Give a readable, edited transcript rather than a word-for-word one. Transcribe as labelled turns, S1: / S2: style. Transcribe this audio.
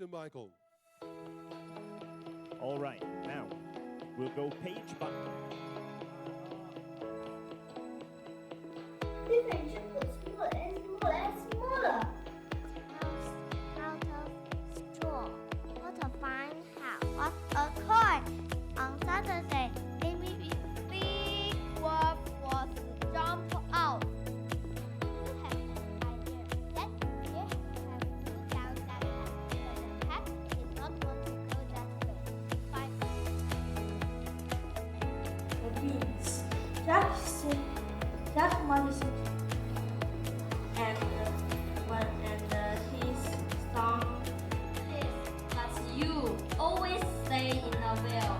S1: Captain Michael.
S2: All right, now we'll go page by.
S3: 这个已经不 smaller and smaller and smaller.
S4: Out of straw. What a fine house. What a coin. On Saturday, Amy big wolf was jumped out. You have an idea that they have moved down that path, but the path did not want to go that way. Fine.
S3: The beans. Jack Madison and his song.
S5: Yes, but you always stay in the well.